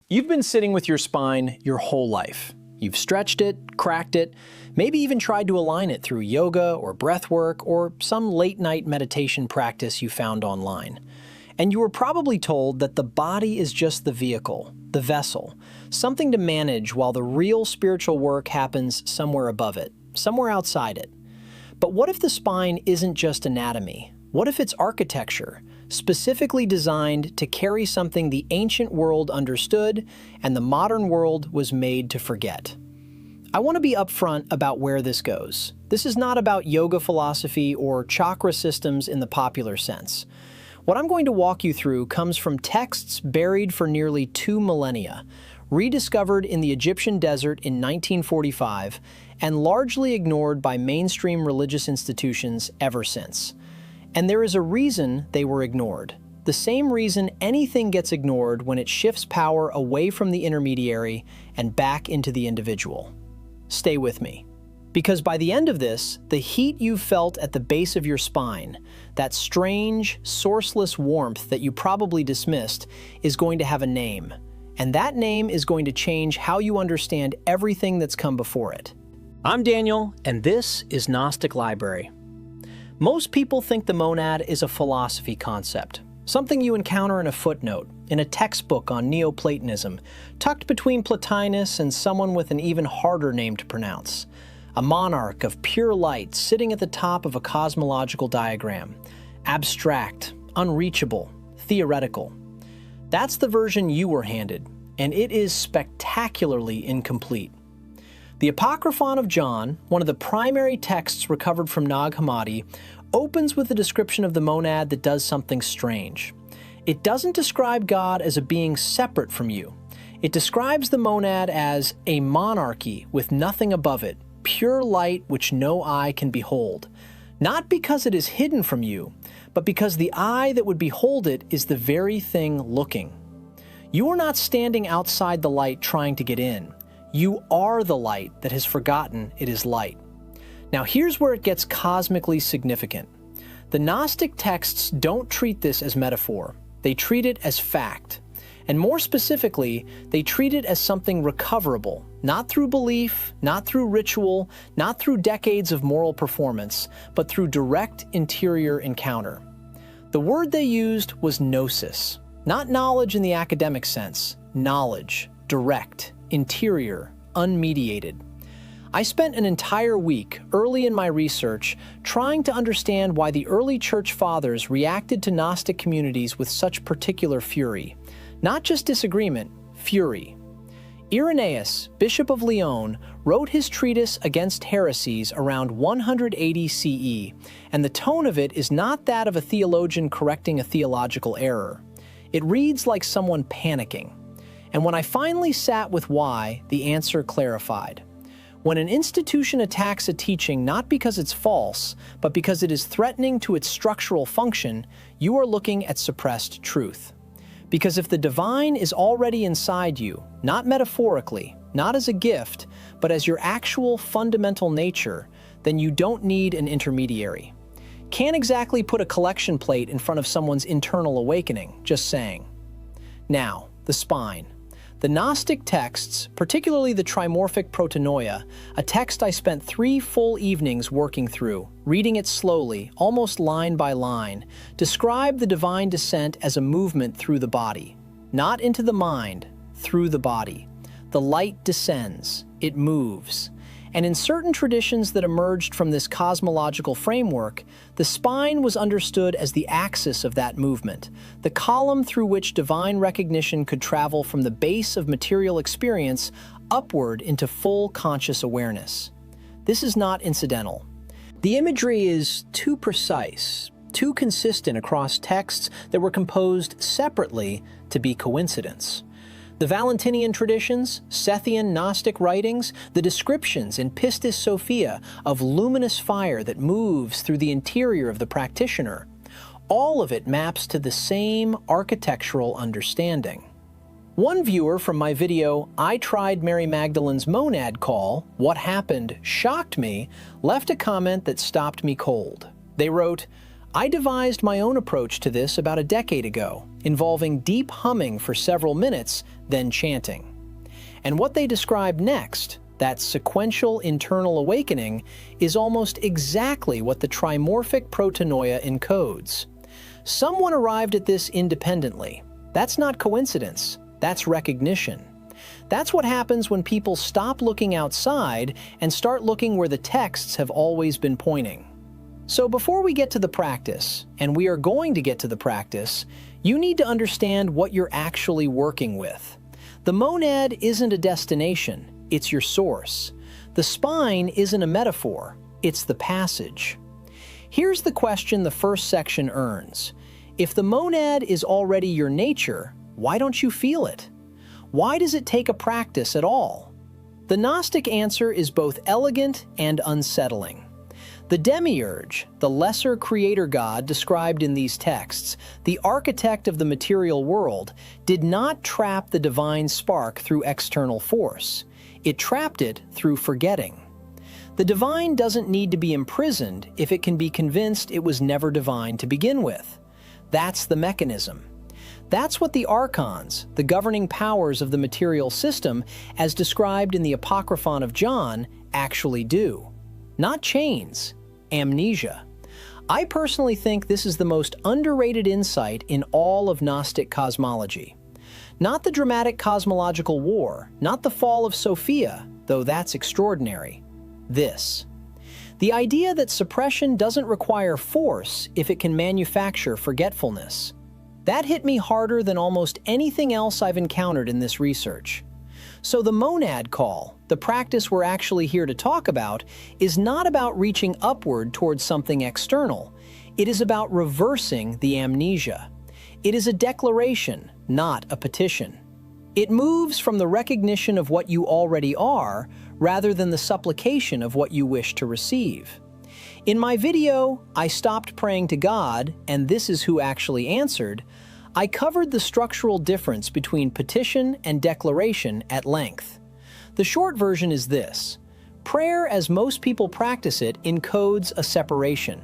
You've been sitting with your spine your whole life. You've stretched it, cracked it, maybe even tried to align it through yoga or breath work or some late-night meditation practice you found online. And you were probably told that the body is just the vehicle, the vessel, something to manage while the real spiritual work happens somewhere above it, somewhere outside it. But what if the spine isn't just anatomy? What if it's architecture, specifically designed to carry something the ancient world understood and the modern world was made to forget? I want to be upfront about where this goes. This is not about yoga philosophy or chakra systems in the popular sense. What I'm going to walk you through comes from texts buried for nearly 2 millennia, rediscovered in the Egyptian desert in 1945, and largely ignored by mainstream religious institutions ever since. And there is a reason they were ignored. The same reason anything gets ignored when it shifts power away from the intermediary and back into the individual. Stay with me. Because by the end of this, the heat you felt at the base of your spine, that strange, sourceless warmth that you probably dismissed, is going to have a name. And that name is going to change how you understand everything that's come before it. I'm Daniel, and this is Gnostic Library. Most people think the monad is a philosophy concept, something you encounter in a footnote, in a textbook on Neoplatonism, tucked between Plotinus and someone with an even harder name to pronounce. A monarch of pure light sitting at the top of a cosmological diagram. Abstract, unreachable, theoretical. That's the version you were handed, and it is spectacularly incomplete. The Apocryphon of John, one of the primary texts recovered from Nag Hammadi, opens with a description of the monad that does something strange. It doesn't describe God as a being separate from you. It describes the monad as a monarchy with nothing above it, pure light which no eye can behold. Not because it is hidden from you, but because the eye that would behold it is the very thing looking. You are not standing outside the light trying to get in. You are the light that has forgotten it is light. Now here's where it gets cosmically significant. The Gnostic texts don't treat this as metaphor. They treat it as fact. And more specifically, they treat it as something recoverable, not through belief, not through ritual, not through decades of moral performance, but through direct interior encounter. The word they used was gnosis, not knowledge in the academic sense, knowledge, direct, interior, unmediated. I spent an entire week early in my research trying to understand why the early church fathers reacted to Gnostic communities with such particular fury. Not just disagreement, fury. Irenaeus, Bishop of Lyon, wrote his treatise against heresies around 180 CE, and the tone of it is not that of a theologian correcting a theological error. It reads like someone panicking. And when I finally sat with why, the answer clarified. When an institution attacks a teaching not because it's false, but because it is threatening to its structural function, you are looking at suppressed truth. Because if the divine is already inside you, not metaphorically, not as a gift, but as your actual fundamental nature, then you don't need an intermediary. Can't exactly put a collection plate in front of someone's internal awakening, just saying. Now, the spine. The Gnostic texts, particularly the Trimorphic Protonoia, a text I spent 3 full evenings working through, reading it slowly, almost line by line, describe the divine descent as a movement through the body. Not into the mind, through the body. The light descends, it moves. And in certain traditions that emerged from this cosmological framework, the spine was understood as the axis of that movement, the column through which divine recognition could travel from the base of material experience upward into full conscious awareness. This is not incidental. The imagery is too precise, too consistent across texts that were composed separately to be coincidence. The Valentinian traditions, Sethian Gnostic writings, the descriptions in Pistis Sophia of luminous fire that moves through the interior of the practitioner, all of it maps to the same architectural understanding. One viewer from my video, I Tried Mary Magdalene's Monad Call, What Happened Shocked Me, left a comment that stopped me cold. They wrote, I devised my own approach to this about a decade ago, involving deep humming for several minutes, then chanting. And what they described next, that sequential internal awakening, is almost exactly what the trimorphic protonoia encodes. Someone arrived at this independently. That's not coincidence, that's recognition. That's what happens when people stop looking outside and start looking where the texts have always been pointing. So before we get to the practice, and we are going to get to the practice, you need to understand what you're actually working with. The monad isn't a destination, it's your source. The spine isn't a metaphor, it's the passage. Here's the question the first section earns. If the monad is already your nature, why don't you feel it? Why does it take a practice at all? The Gnostic answer is both elegant and unsettling. The demiurge, the lesser creator god described in these texts, the architect of the material world, did not trap the divine spark through external force. It trapped it through forgetting. The divine doesn't need to be imprisoned if it can be convinced it was never divine to begin with. That's the mechanism. That's what the archons, the governing powers of the material system, as described in the Apocryphon of John, actually do. Not chains, amnesia. I personally think this is the most underrated insight in all of Gnostic cosmology. Not the dramatic cosmological war, not the fall of Sophia, though that's extraordinary. This. The idea that suppression doesn't require force if it can manufacture forgetfulness. That hit me harder than almost anything else I've encountered in this research. So the monad call, the practice we're actually here to talk about, is not about reaching upward towards something external. It is about reversing the amnesia. It is a declaration, not a petition. It moves from the recognition of what you already are, rather than the supplication of what you wish to receive. In my video, I stopped praying to God, and this is who actually answered. I covered the structural difference between petition and declaration at length. The short version is this. Prayer, as most people practice it, encodes a separation.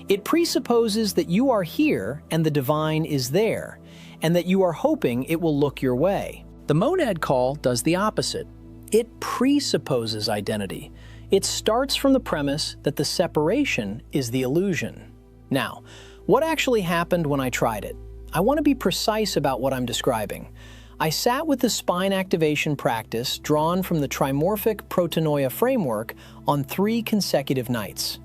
It presupposes that you are here and the divine is there, and that you are hoping it will look your way. The monad call does the opposite. It presupposes identity. It starts from the premise that the separation is the illusion. Now, what actually happened when I tried it? I want to be precise about what I'm describing. I sat with the spine activation practice drawn from the trimorphic protonoia framework on 3 consecutive nights.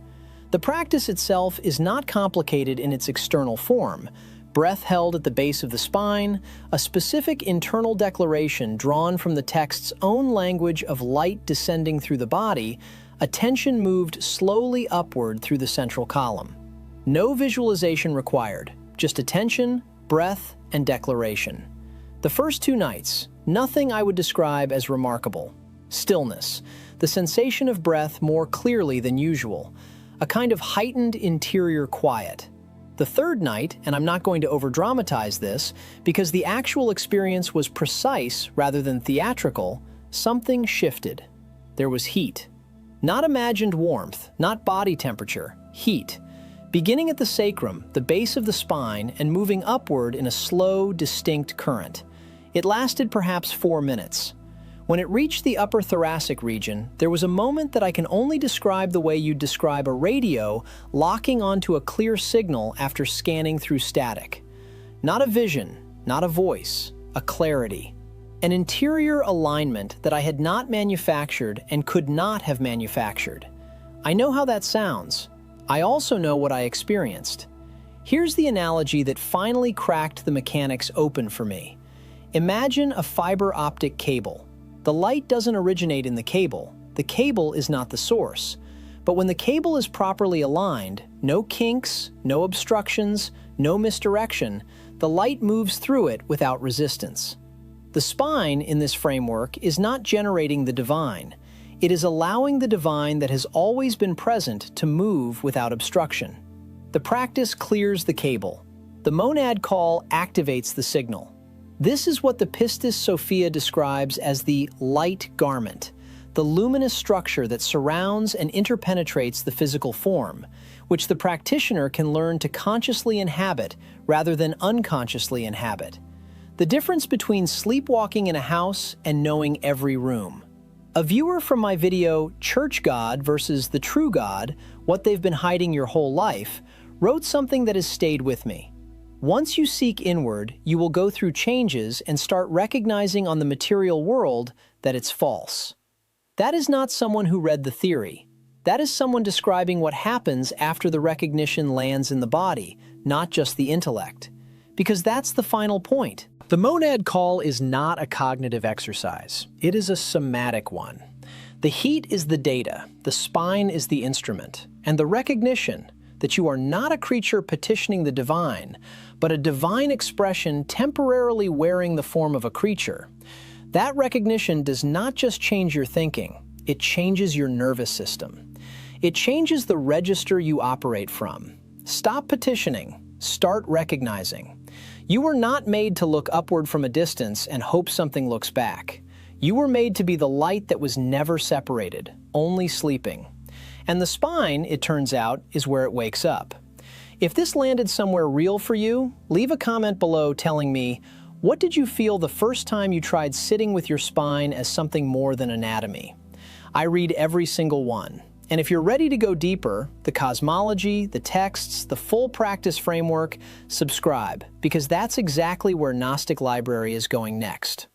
The practice itself is not complicated in its external form. Breath held at the base of the spine, a specific internal declaration drawn from the text's own language of light descending through the body, attention moved slowly upward through the central column. No visualization required, just attention, breath, and declaration. The first 2 nights, nothing I would describe as remarkable. Stillness, the sensation of breath more clearly than usual, a kind of heightened interior quiet. The 3rd night, and I'm not going to overdramatize this, because the actual experience was precise rather than theatrical, something shifted. There was heat. Not imagined warmth, not body temperature, heat. Beginning at the sacrum, the base of the spine, and moving upward in a slow, distinct current. It lasted perhaps 4 minutes. When it reached the upper thoracic region, there was a moment that I can only describe the way you'd describe a radio locking onto a clear signal after scanning through static. Not a vision, not a voice, a clarity. An interior alignment that I had not manufactured and could not have manufactured. I know how that sounds. I also know what I experienced. Here's the analogy that finally cracked the mechanics open for me. Imagine a fiber optic cable. The light doesn't originate in the cable. The cable is not the source. But when the cable is properly aligned, no kinks, no obstructions, no misdirection, the light moves through it without resistance. The spine in this framework is not generating the divine. It is allowing the divine that has always been present to move without obstruction. The practice clears the cable. The monad call activates the signal. This is what the Pistis Sophia describes as the light garment, the luminous structure that surrounds and interpenetrates the physical form. which the practitioner can learn to consciously inhabit rather than unconsciously inhabit. The difference between sleepwalking in a house and knowing every room. A viewer from my video, Church God versus the True God, What They've Been Hiding Your Whole Life, wrote something that has stayed with me. Once you seek inward, you will go through changes and start recognizing on the material world that it's false. That is not someone who read the theory. That is someone describing what happens after the recognition lands in the body, not just the intellect. Because that's the final point. The monad call is not a cognitive exercise. It is a somatic one. The heat is the data, the spine is the instrument, and the recognition that you are not a creature petitioning the divine, but a divine expression temporarily wearing the form of a creature. That recognition does not just change your thinking, it changes your nervous system. It changes the register you operate from. Stop petitioning, start recognizing. You were not made to look upward from a distance and hope something looks back. You were made to be the light that was never separated, only sleeping. And the spine, it turns out, is where it wakes up. If this landed somewhere real for you, leave a comment below telling me, what did you feel the first time you tried sitting with your spine as something more than anatomy? I read every single one. And if you're ready to go deeper, the cosmology, the texts, the full practice framework, subscribe, because that's exactly where Gnostic Library is going next.